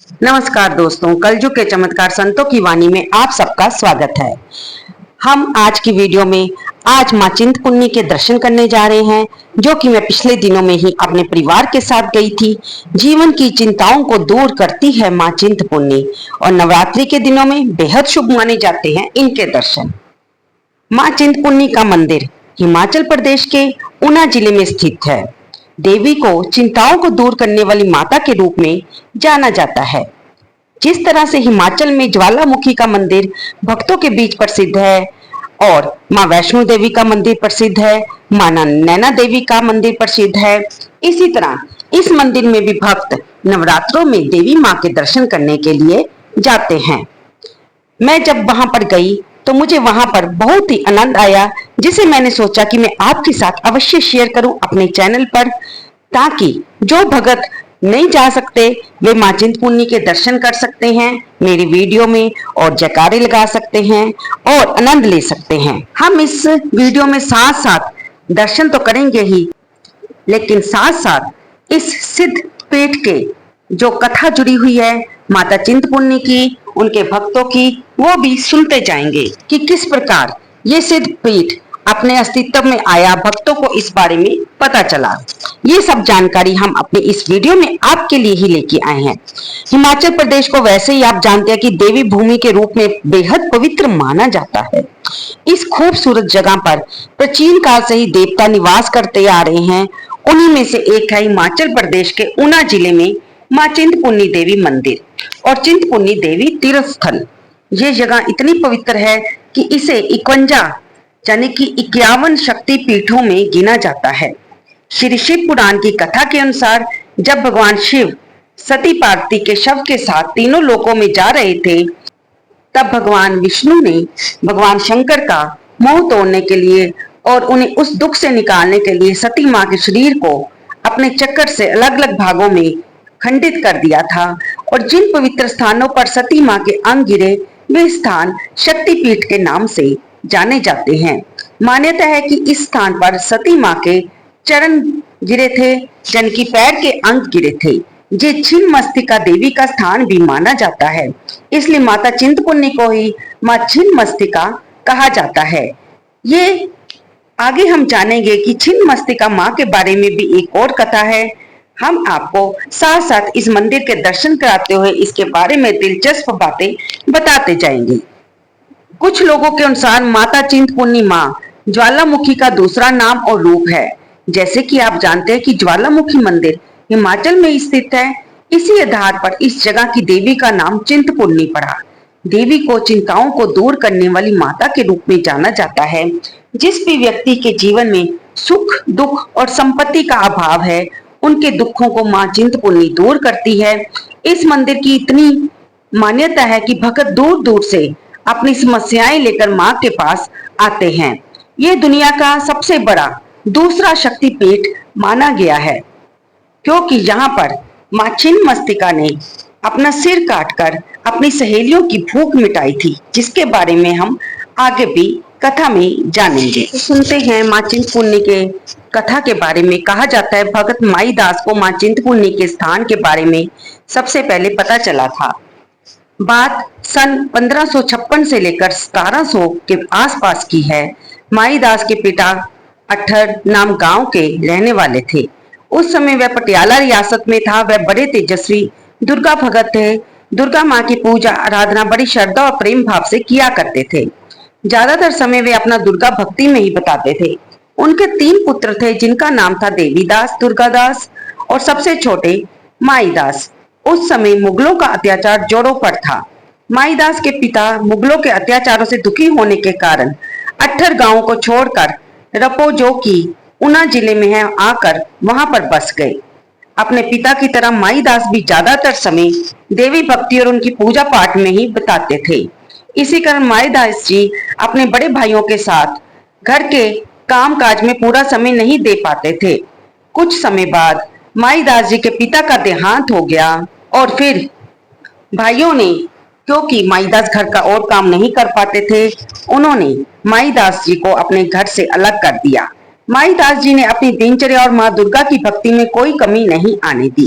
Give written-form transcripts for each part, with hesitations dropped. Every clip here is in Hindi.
नमस्कार दोस्तों, कलयुग के चमत्कार संतों की वाणी में आप सबका स्वागत है। हम आज की वीडियो में आज माँ चिंतपूर्णी के दर्शन करने जा रहे हैं, जो कि मैं पिछले दिनों में ही अपने परिवार के साथ गई थी। जीवन की चिंताओं को दूर करती है माँ चिंतपूर्णी और नवरात्रि के दिनों में बेहद शुभ माने जाते हैं इनके दर्शन। माँ चिंतपूर्णी का मंदिर हिमाचल प्रदेश के ऊना जिले में स्थित है। देवी को चिंताओं को दूर करने वाली माता के रूप में जाना जाता है। जिस तरह से हिमाचल में ज्वालामुखी का मंदिर भक्तों के बीच प्रसिद्ध है और माँ वैष्णो देवी का मंदिर प्रसिद्ध है, माँ नैना देवी का मंदिर प्रसिद्ध है, इसी तरह इस मंदिर में भी भक्त नवरात्रों में देवी माँ के दर्शन करने के लिए जाते हैं। मैं जब वहां पर गई तो मुझे वहां पर बहुत ही आनंद आया, जिसे मैंने सोचा कि मैं आपके साथ अवश्य शेयर करूं अपने चैनल पर, ताकि जो भगत नहीं जा सकते वे माँ चिंतपूर्णी के दर्शन कर सकते हैं मेरी वीडियो में और जयकारे लगा सकते हैं और आनंद ले सकते हैं। हम इस वीडियो में साथ साथ दर्शन तो करेंगे ही, लेकिन साथ साथ इस सिद्ध पीठ के जो कथा जुड़ी हुई है माता चिंतपूर्णी की, उनके भक्तों की, वो भी सुनते जाएंगे कि किस प्रकार ये सिद्ध पीठ अपने अस्तित्व में आया, भक्तों को इस बारे में पता चला। ये सब जानकारी हम अपने इस वीडियो में आपके लिए ही लेके आए हैं। हिमाचल प्रदेश को वैसे ही आप जानते हैं कि देवी भूमि के रूप में बेहद पवित्र माना जाता है। इस खूबसूरत जगह पर प्राचीन काल से ही देवता निवास करते आ रहे हैं। उन्हीं में से एक है हिमाचल प्रदेश के ऊना जिले में माँ चिंतपूर्णी देवी मंदिर और चिंतपूर्णी देवी तीर्थ स्थल। ये जगह इतनी पवित्र है कि इसे 51 यानी कि 51 शक्ति पीठों में गिना जाता है। श्री शिव पुराण की कथा के अनुसार जब भगवान शिव सती पार्वती के शव के साथ तीनों लोकों में जा रहे थे, तब भगवान विष्णु ने भगवान शंकर का मोह तोड़ने के लिए और उन्हें उस दुख से निकालने के लिए सती माँ के शरीर को अपने चक्कर से अलग अलग भागों में खंडित कर दिया था और जिन पवित्र स्थानों पर सती माँ के अंग गिरे वे स्थान शक्तिपीठ के नाम से जाने जाते हैं। मान्यता है कि इस स्थान पर सती माँ के चरण गिरे थे, यानी कि पैर के अंग गिरे थे। ये छिन्नमस्तिका देवी का स्थान भी माना जाता है, इसलिए माता चिंतपूर्णी को ही माँ छिन्नमस्तिका कहा जाता है। ये आगे हम जानेंगे कि छिन्नमस्तिका माँ के बारे में भी एक और कथा है। हम आपको साथ साथ इस मंदिर के दर्शन कराते हुए इसके बारे में दिलचस्प बातें बताते जाएंगे। कुछ लोगों के अनुसार माता चिंतपूर्णी माँ ज्वालामुखी का दूसरा नाम और रूप है। जैसे कि आप जानते हैं कि ज्वालामुखी मंदिर हिमाचल में स्थित है, इसी आधार पर इस जगह की देवी का नाम चिंतपूर्णी पड़ा। देवी को चिंताओं को दूर करने वाली माता के रूप में जाना जाता है। जिस भी व्यक्ति के जीवन में सुख, दुख और संपत्ति का अभाव है, उनके दुखों को माँ चिंतपूर्णी दूर करती है। इस मंदिर की इतनी मान्यता है कि भक्त दूर दूर से अपनी समस्याएं लेकर माँ के पास आते हैं। ये दुनिया का सबसे बड़ा दूसरा शक्तिपीठ माना गया है, क्योंकि यहाँ पर माँ छिन्नमस्तिका ने अपना सिर काटकर अपनी सहेलियों की भूख मिटाई थी, जिसके बारे में हम आगे भी कथा में जानेंगे। तो सुनते हैं माँ चिंतपूर्णी के कथा के बारे में। कहा जाता है भगत माई दास को माँ चिंतपूर्णी के स्थान के बारे में सबसे पहले पता चला था। बात सन 1556 से लेकर 1700 के आसपास की है। माई दास के पिता अठर नाम गांव के रहने वाले थे। उस समय वह पटियाला रियासत में था। वह बड़े तेजस्वी दुर्गा भगत थे। दुर्गा माँ की पूजा आराधना बड़ी श्रद्धा और प्रेम भाव से किया करते थे। ज्यादातर समय वे अपना दुर्गा भक्ति में ही बताते थे। उनके 3 पुत्र थे, जिनका नाम था देवीदास, दुर्गादास और सबसे छोटे माईदास। उस समय मुगलों का अत्याचार जोरों पर था। माईदास के पिता मुगलों के अत्याचारों से दुखी होने के कारण अठर गांव को छोड़कर रपो, जो कि ऊना जिले में है, आकर वहां पर बस गए। अपने पिता की तरह माईदास भी ज्यादातर समय देवी भक्ति और उनकी पूजा पाठ में ही बिताते थे। इसी कारण माईदास जी अपने बड़े भाइयों के साथ घर के काम काज में पूरा समय नहीं दे पाते थे। कुछ समय बाद माईदास जी के पिता का देहांत हो गया और फिर भाइयों ने, क्योंकि माईदास घर का और काम नहीं कर पाते थे, उन्होंने माईदास जी को अपने घर से अलग कर दिया। माई दास जी ने अपनी दिनचर्या और माँ दुर्गा की भक्ति में कोई कमी नहीं आने दी।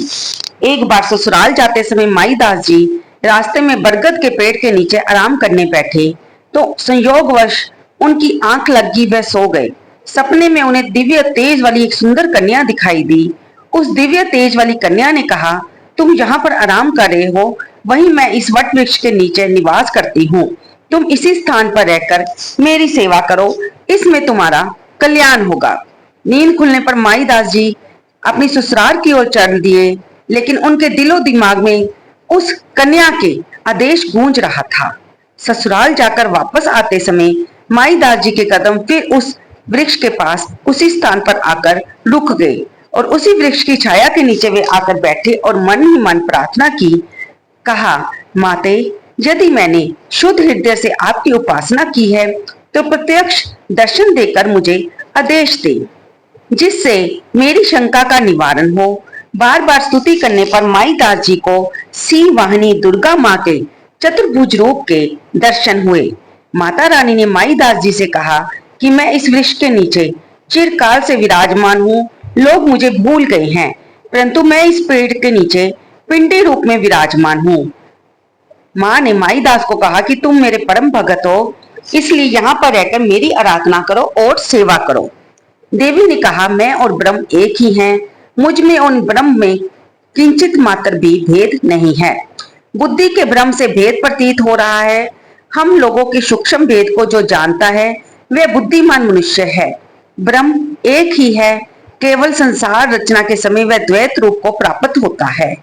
एक बार ससुराल जाते समय माई दास जी रास्ते में बरगद के पेड़ के नीचे आराम करने बैठे तो संयोगवश उनकी आंख लग गई, वह सो गए। सपने में उन्हें दिव्य तेज वाली एक सुंदर कन्या दिखाई दी। उस दिव्य तेज वाली कन्या ने कहा, तुम यहाँ पर आराम कर रहे हो, वहीं मैं इस वट वृक्ष के नीचे निवास करती हूँ। तुम इसी स्थान पर रहकर मेरी सेवा करो, इसमें तुम्हारा कल्याण होगा। नींद खुलने पर माई दास जी अपनी ससुराल की ओर चल दिए, लेकिन उनके दिलो दिमाग में उस कन्या के आदेश गूंज रहा था। ससुराल जाकर वापस आते समय माई दास जी के कदम फिर उस वृक्ष के पास उसी स्थान पर आकर रुक गए और उसी वृक्ष की छाया के नीचे वे आकर बैठे और मन ही मन प्रार्थना की। कहा, माते, यदि मैंने शुद्ध हृदय से आपकी उपासना की है तो प्रत्यक्ष दर्शन देकर मुझे आदेश दे, जिससे मेरी शंका का निवारण हो। बार बार स्तुति करने पर माई दास जी को सी वाहिनी दुर्गा माँ के चतुर्भुज रूप के दर्शन हुए। माता रानी ने माई दास जी से कहा कि मैं इस वृक्ष के नीचे चिरकाल से विराजमान हूँ। लोग मुझे भूल गए हैं, परंतु मैं इस पेड़ के नीचे पिंडी रूप में विराजमान हूँ। माँ ने माई दास को कहा कि तुम मेरे परम भगत हो, इसलिए यहाँ पर रहकर मेरी आराधना करो और सेवा करो। देवी ने कहा, मैं और ब्रह्म एक ही हैं, मुझ में और ब्रह्म में किंचित मात्र भी भेद नहीं है। बुद्धि के भ्रम से भेद प्रतीत हो रहा है। हम लोगों के सूक्ष्म भेद को जो जानता है वह बुद्धिमान मनुष्य है। ब्रह्म एक ही है, केवल संसार रचना के समय वह द्वैत रूप को प्राप्त होता है।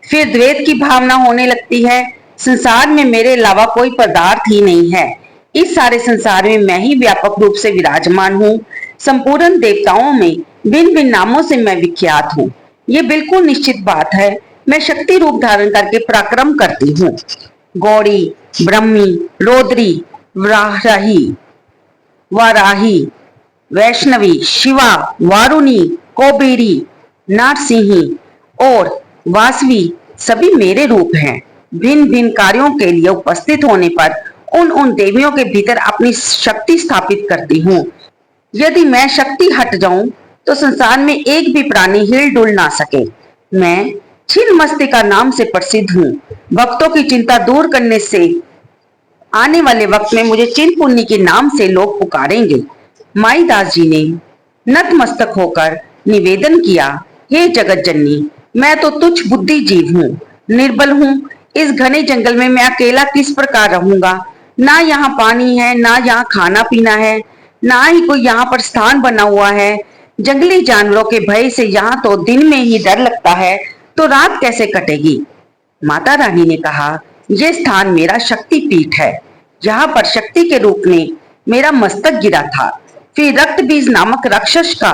फिर द्वैत की भावना होने लगती है। संसार में मेरे अलावा कोई पदार्थ ही नहीं है। इस सारे संसार में मैं ही व्यापक रूप से विराजमान हूँ। संपूर्ण देवताओं में भिन्न भिन्न नामों से मैं विख्यात हूँ। ये बिल्कुल निश्चित बात है। मैं शक्ति रूप धारण करके पराक्रम करती हूँ। गौड़ी, ब्रह्मी, रौद्री, वाराही, वाराही, वैष्णवी, शिवा, वारुणी, कोबेरी, नारसिंही और वासवी सभी मेरे रूप हैं। भिन्न भिन्न कार्यों के लिए उपस्थित होने पर उन देवियों के भीतर अपनी शक्ति स्थापित करती हूँ। यदि मैं शक्ति हट जाऊं तो संसार में एक भी प्राणी हिल डुल ना सके। मैं छिन्नमस्तिका नाम से प्रसिद्ध हूँ। भक्तों की चिंता दूर करने से आने वाले वक्त में मुझे चिंतपुर्णी के नाम से लोग पुकारेंगे। माई दास जी ने नतमस्तक होकर निवेदन किया, हे जगत जननी, मैं तो तुच्छ बुद्धि जीव हूँ, निर्बल हूँ। इस घने जंगल में मैं अकेला किस प्रकार रहूंगा। ना यहाँ पानी है, ना यहाँ खाना पीना है, ना ही कोई यहाँ पर स्थान बना हुआ है। जंगली जानवरों के भय से यहाँ तो दिन में ही डर लगता है, तो रात कैसे कटेगी। माता रानी ने कहा, यह स्थान मेरा शक्ति पीठ है। यहाँ पर शक्ति के रूप में मेरा मस्तक गिरा था। फिर रक्त बीज नामक राक्षस का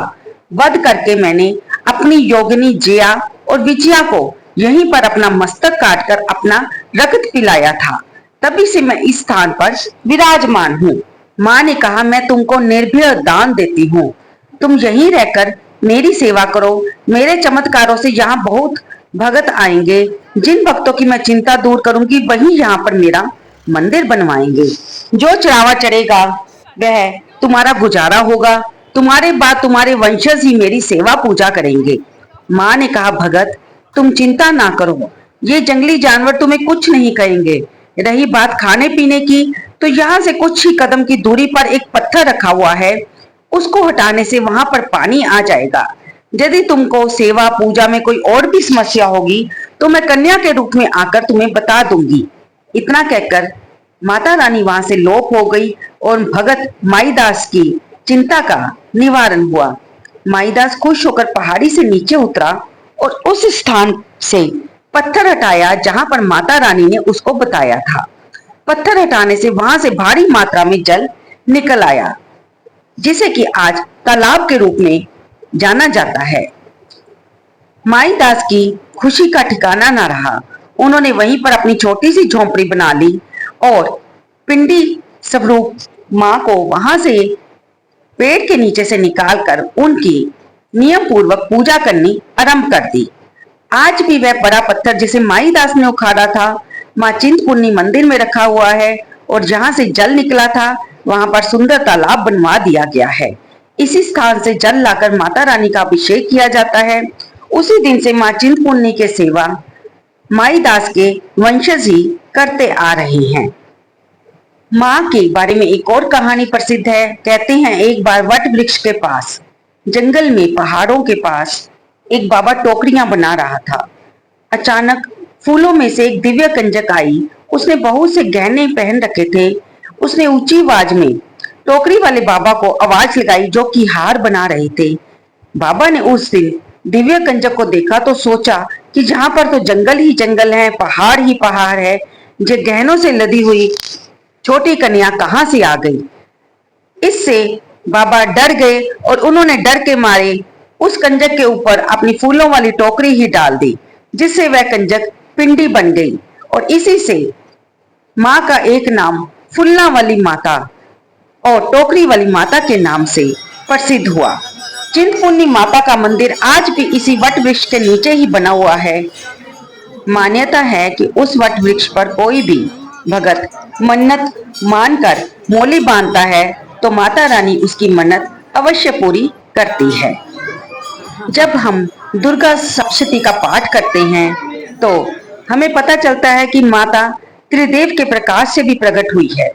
वध करके मैंने अपनी योगिनी जया और विजया को यहीं पर अपना मस्तक काटकर अपना रक्त पिलाया था। तभी से मैं इस स्थान पर विराजमान हूँ। माँ ने कहा, मैं तुमको निर्भय दान देती हूँ, तुम यहीं रहकर मेरी सेवा करो। मेरे चमत्कारों से यहाँ बहुत भगत आएंगे। जिन भक्तों की मैं चिंता दूर करूंगी वही यहाँ पर मेरा मंदिर बनवाएंगे। जो चढ़ावा चढ़ेगा वह तुम्हारा गुजारा होगा। तुम्हारे बाद तुम्हारे वंशज ही मेरी सेवा पूजा करेंगे। माँ ने कहा, भगत, तुम चिंता ना करो, ये जंगली जानवर तुम्हें कुछ नहीं कहेंगे। रही बात खाने पीने की, तो यहाँ से कुछ ही कदम की दूरी पर एक पत्थर रखा हुआ है, उसको हटाने से वहां पर पानी आ जाएगा। यदि तुमको सेवा पूजा में कोई और भी समस्या होगी तो मैं कन्या के रूप में आकर तुम्हें बता दूंगी। इतना कहकर माता रानी वहां से लोप हो गई और भगत माईदास की चिंता का निवारण हुआ। माईदास खुश होकर पहाड़ी से नीचे उतरा और उस स्थान से पत्थर हटाया जहां पर माता रानी ने उसको बताया था। पत्थर हटाने से वहां से भारी मात्रा में जल निकल आया, जिसे कि आज तालाब के रूप में जाना जाता है। माईदास की खुशी का ठिकाना न रहा। उन्होंने वहीं पर अपनी छोटी सी झोंपड़ी बना ली और पिंडी स्वरूप माँ को वहां से पेड़ के नीचे से निकालकर उनकी नियम पूर्वक पूजा करनी आरंभ कर दी। आज भी वह बड़ा पत्थर जिसे माईदास ने उखाड़ा था माँ चिंतपुर्णी मंदिर में रखा हुआ है और जहां से जल निकला था वहां पर सुंदर तालाब बनवा दिया गया है। इसी स्थान से जल लाकर माता रानी का अभिषेक किया जाता है। उसी दिन से मां चिंतपूर्णी के सेवा माई दास के वंशज ही करते आ रहे हैं। मां के बारे में एक और कहानी प्रसिद्ध है। कहते हैं एक बार वट वृक्ष के पास, जंगल में पहाड़ों के पास एक बाबा टोकरियां बना रहा था। अचानक फूलों में से एक दिव्य कंजक आई। उसने बहुत से गहने पहन रखे थे। उसने ऊंची आवाज में टोकरी वाले बाबा को आवाज लगाई जो कि हार बना रहे थे। बाबा ने उस दिन दिव्य कंजक को देखा तो सोचा कि जहां पर तो जंगल ही जंगल है, पहाड़ ही पहाड़ है, जो गहनों से लदी हुई छोटी कन्या कहां से आ गई। इससे बाबा डर गए और उन्होंने डर के मारे उस कंजक के ऊपर अपनी फूलों वाली टोकरी ही डाल दी, जिससे वह कंजक पिंडी बन गई। और इसी से मां का एक नाम फुल्ला वाली माता और टोकरी वाली माता के नाम से प्रसिद्ध हुआ। चिंतपूर्णी माता का मंदिर आज भी इसी वट वृक्ष के नीचे ही बना हुआ है। मान्यता है कि उस वट वृक्ष पर कोई भी भगत मन्नत मानकर मोली बांधता है तो माता रानी उसकी मन्नत अवश्य पूरी करती है। जब हम दुर्गा सप्तशती का पाठ करते हैं तो हमें पता चलता है कि माता त्रिदेव के प्रकाश से भी प्रकट हुई है।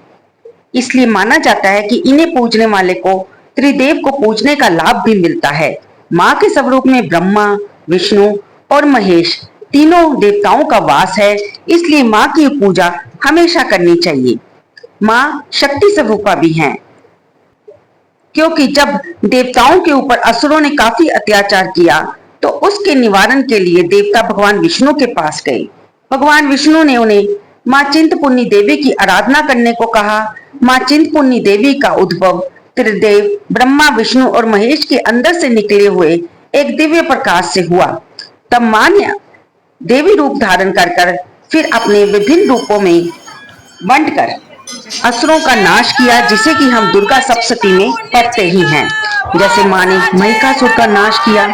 इसलिए माना जाता है कि इन्हें पूजने वाले को त्रिदेव को पूजने का लाभ भी मिलता है। मां के स्वरूप में ब्रह्मा, विष्णु और महेश तीनों देवताओं का वास है, इसलिए मां की पूजा हमेशा करनी चाहिए। मां शक्ति स्वरूपा भी हैं, क्योंकि जब देवताओं के ऊपर असुरों ने काफी अत्याचार किया तो उसके निवारण के लिए देवता भगवान विष्णु के पास गए। भगवान विष्णु ने उन्हें मां चिंतपूर्णी देवी की आराधना करने को कहा। मां चिंतपूर्णी देवी का उद्भव त्रिदेव ब्रह्मा, विष्णु और महेश के अंदर से निकले हुए एक दिव्य प्रकाश से हुआ। तब मां ने देवी रूप धारण कर फिर अपने विभिन्न रूपों में बंटकर असुरों का नाश किया, जिसे कि हम दुर्गा सप्तशती में पढ़ते ही हैं। जैसे मां ने महिषासुर का नाश किया,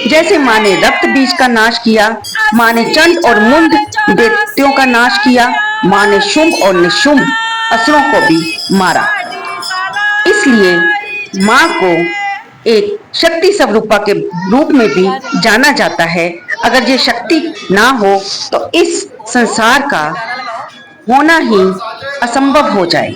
जैसे मां ने रक्त बीज का नाश किया, मां ने चंड और मुंड दैत्यों का नाश किया, मां ने शुंभ और निशुंभ असुरों को भी मारा। इसलिए मां को एक शक्ति स्वरूपा के रूप में भी जाना जाता है। अगर ये शक्ति ना हो तो इस संसार का होना ही असंभव हो जाए।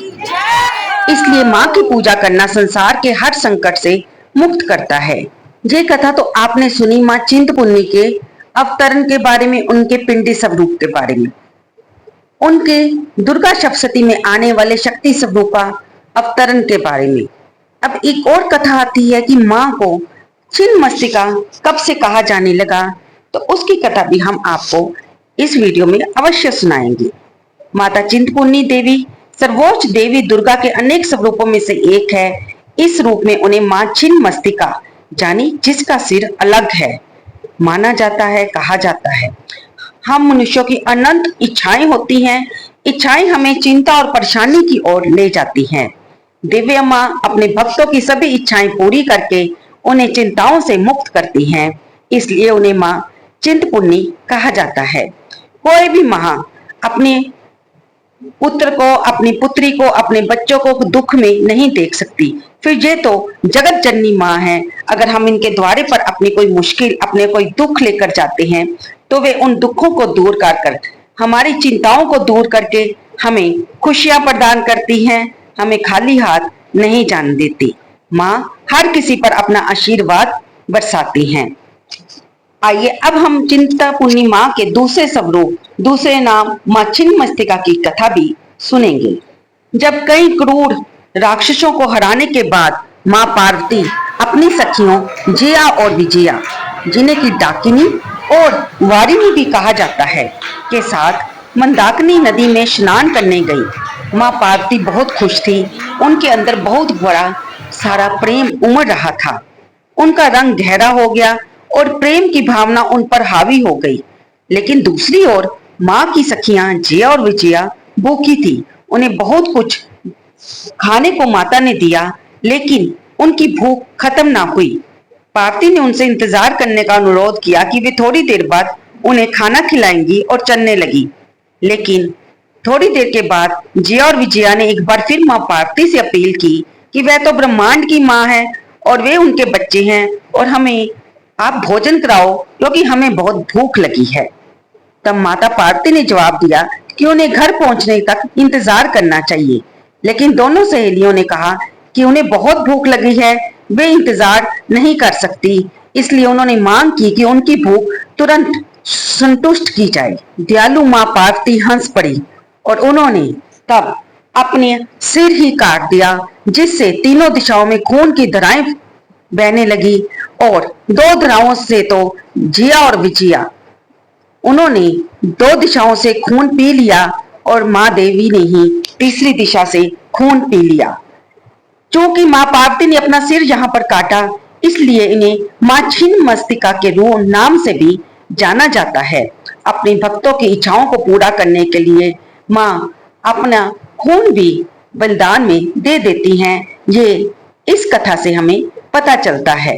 इसलिए मां की पूजा करना संसार के हर संकट से मुक्त करता है। ये कथा तो आपने सुनी मां चिंतपूर्णी के अवतरण के बारे में, उनके पिंडी स्वरूप के बारे में, उनके दुर्गा सप्तशती में आने वाले शक्ति स्वरूपा अवतरण के बारे में। अब एक और कथा आती है कि मां को छिन्न मस्तिका कब से कहा जाने लगा, तो उसकी कथा भी हम आपको इस वीडियो में अवश्य सुनाएंगे। माता चिंतपूर्णी देवी सर्वोच्च देवी दुर्गा के अनेक स्वरूपों में से एक है। इस रूप में उन्हें मां छिन्न मस्तिका जानी, जिसका सिर अलग है, माना जाता है, कहा जाता है। हम मनुष्यों की अनंत इच्छाएं होती हैं। इच्छाएं हमें चिंता और परेशानी की ओर ले जाती हैं। दिव्य मां अपने भक्तों की सभी इच्छाएं पूरी करके उन्हें चिंताओं से मुक्त करती हैं, इसलिए उन्हें मां चिंतपूर्णी कहा जाता है। कोई भी मां अपने पुत्र को, अपनी पुत्री को, अपने बच्चों को दुख में नहीं देख सकती। फिर ये तो जगत जननी मां है। अगर हम इनके द्वारे पर अपनी कोई मुश्किल, अपने कोई दुख लेकर जाते हैं तो वे उन दुखों को दूर कर हमारी चिंताओं को दूर करके हमें खुशियां प्रदान करती हैं, हमें खाली हाथ नहीं जाने देती। मां हर किसी पर अपना आशीर्वाद बरसाती हैं। आइए अब हम चिंतपूर्णी मां के दूसरे स्वरूप, दूसरे नाम मां छिन्न मस्तिका की कथा भी सुनेंगे। जब कई क्रूर राक्षसों को हराने के बाद मां पार्वती अपनी सखियों जया और विजया, जिन्हें की डाकिनी और वारिनी भी कहा जाता है, के साथ मंदाकिनी नदी में स्नान करने गई। मां पार्वती बहुत खुश थी। उनके अंदर बहुत बड़ा सारा प्रेम उमड़ रहा था। उनका रंग गहरा हो गया और प्रेम की भावना उन पर हावी हो गई। लेकिन दूसरी ओर मां की सखियां जया और विजया भूखी थी। उन्हें बहुत कुछ खाने को माता ने दिया, लेकिन उनकी भूख खत्म ना हुई। पार्वती ने उनसे इंतजार करने का अनुरोध किया कि वे थोड़ी देर बाद उन्हें खाना खिलाएंगी और चलने लगी। लेकिन थोड़ी देर के बाद जया और विजया ने एक बार फिर मां पार्वती से अपील की कि वह तो ब्रह्मांड की मां है और वे उनके बच्चे हैं और हमें आप भोजन कराओ क्योंकि हमें बहुत भूख लगी है। तब माता पार्वती ने जवाब दिया कि उन्हें घर पहुंचने तक इंतजार करना चाहिए, लेकिन दोनों सहेलियों ने कहा कि उन्हें बहुत भूख लगी है, वे इंतजार नहीं कर सकती। इसलिए उन्होंने मांग की कि उनकी भूख तुरंत संतुष्ट की जाए। दयालु माँ पार्वती हंस पड़ी और उन्होंने तब अपने सिर ही काट दिया, जिससे तीनों दिशाओं में खून की धाराएं बहने लगी और दो धाराओं से तो जिया और विजिया, उन्होंने दो दिशाओं से खून पी लिया और माँ देवी ने ही तीसरी दिशा से खून पी लिया। क्योंकि माँ पार्वती ने अपना सिर यहाँ पर काटा, इसलिए इन्हें माँ छिन्न मस्तिका के रूप नाम से भी जाना जाता है। अपने भक्तों की इच्छाओं को पूरा करने के लिए माँ अपना खून भी बलिदान में दे देती हैं। ये इस कथा से हमें पता चलता है।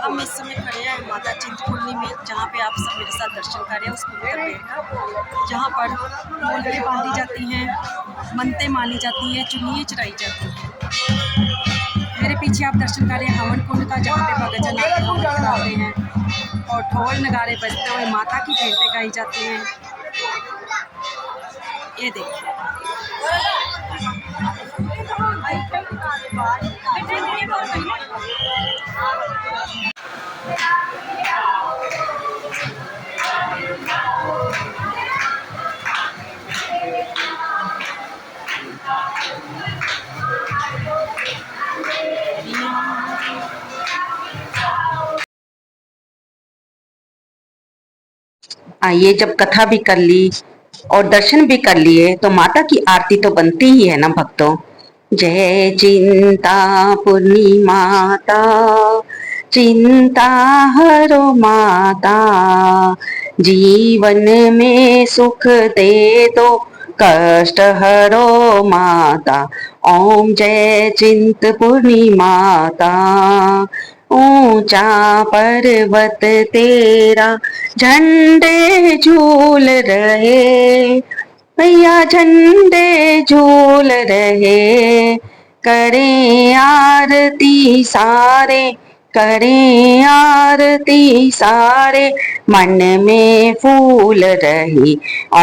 हम इस समय खड़े हैं माता चिंतपूर्णी में, जहाँ पे आप सब मेरे साथ दर्शन कर रहे हैं उस पवित्र पेड़ का, जहाँ पर मूंगें बांधी जाती हैं, मनतें मानी जाती हैं, चुन्नियाँ चढ़ाई जाती हैं। मेरे पीछे आप दर्शन कर रहे हैं हवन कुंड का, जहाँ पे भक्तजन आकर हवन कराते हैं और ढोल नगाड़े बजते हुए माता की भेंटें गाई जाती हैं। ये देखिए आइए, जब कथा भी कर ली और दर्शन भी कर लिए तो माता की आरती तो बनती ही है ना भक्तों। जय चिंता पूर्णी माता, चिंता हरो माता, जीवन में सुख दे दो, कष्ट हरो माता। ओम जय चिंतपूर्णी माता। ऊंचा पर्वत तेरा झंडे झूल रहे, मैया झंडे झूल रहे। करें आरती सारे, करें आरती सारे, मन में फूल रहे।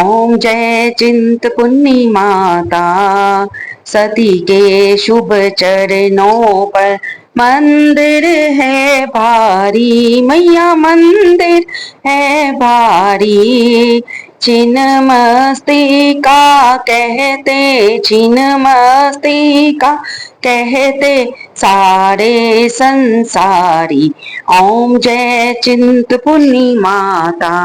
ओम जय चिंतपूर्णी माता। सती के शुभ चरणों पर मंदिर है भारी, मैया मंदिर है भारी। छिन्न मस्तिका कहते, छिन्न मस्तिका कहते सारे संसारी। ओम जय चिंतपूर्णी माता।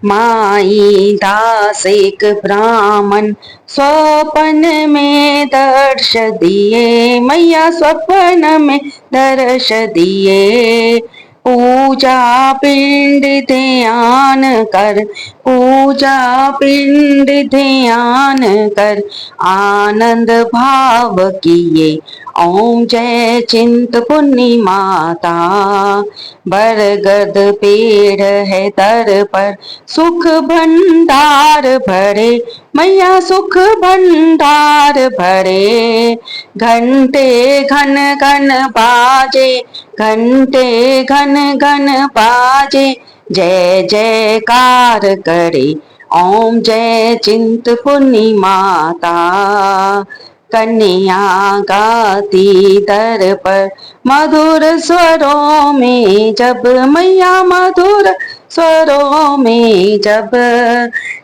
माई दास एक ब्राह्मण स्वप्न में दर्श दिए, मैया स्वप्न में दर्श दिए। पूजा पिंड ध्यान कर, पूजा पिंड ध्यान कर, आनंद भाव किए। ओम जय चिंतपूर्णी माता। बरगद पेड़ है तर पर सुख भंडार भरे, मैया सुख भंडार भरे। घंटे घन घन बाजे, घंटे घन घन बाजे, जय जयकार करे। ओम जय चिंतपूर्णी माता। कन्या गाती दर पर मधुर स्वरों में जब, मैया मधुर स्वरों में जब।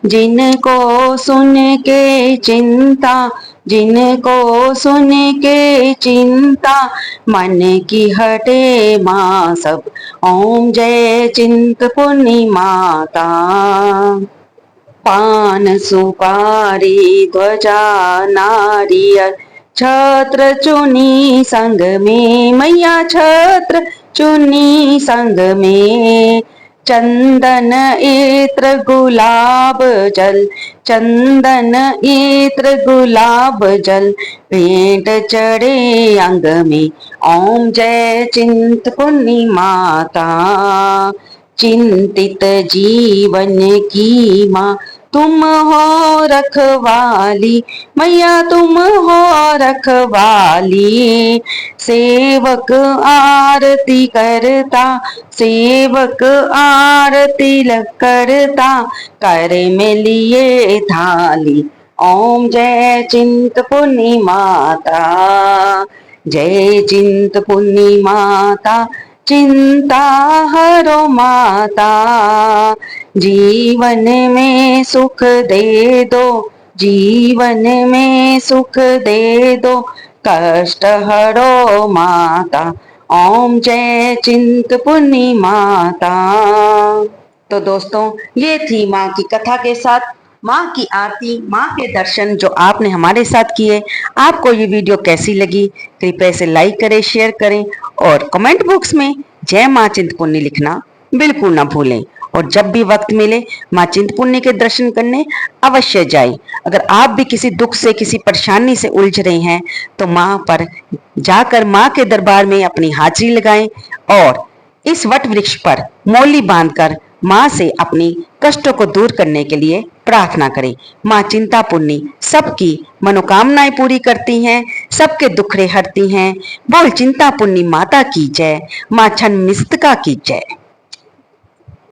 जिनको सुन के चिंता, जिनको सुन के चिंता, मन की हटे माँ सब। ओम जय चिंतपूर्णी माता। पान सुपारी ध्वजा नारियल छत्र चुनी संग में, मैया छत्र चुनी संग में। चंदन इत्र गुलाब जल, चंदन इत्र गुलाब जल, भेंट चढ़े अंग में। ओम जय चिंतपूर्णी माता। चिंतित जीवन की माँ तुम हो रखवाली, मैया तुम हो रखवाली। सेवक आरती करता, सेवक आरती करता, कर में लिए थाली। ओम जय चिंतपूर्णी माता, जय चिंतपूर्णी माता, चिंता हरो माता। जीवन में सुख दे दो, जीवन में सुख दे दो, कष्ट हरो माता। ओम जय चिंतपूर्णी माता। तो दोस्तों, ये थी माँ की कथा के साथ माँ की आरती, माँ के दर्शन जो आपने हमारे साथ किए। आपको ये वीडियो कैसी लगी, कृपया इसे लाइक करें, शेयर करें और कमेंट बॉक्स में जय माँ चिंतपूर्णी लिखना बिल्कुल ना भूलें। और जब भी वक्त मिले माँ चिंतपूर्णी के दर्शन करने अवश्य जाएं। अगर आप भी किसी दुख से, किसी परेशानी से उलझ रहे हैं तो माँ पर जाकर माँ के दरबार में अपनी हाजिरी लगाएं और इस वट वृक्ष पर मौली बांधकर माँ से अपनी कष्टों को दूर करने के लिए प्रार्थना करें। माँ चिंतापूर्णी सबकी मनोकामनाएं पूरी करती हैं, सबके दुखड़े हरती हैं। बोल चिंतापूर्णी माता की जय, माँ छन्नमस्तका की जय।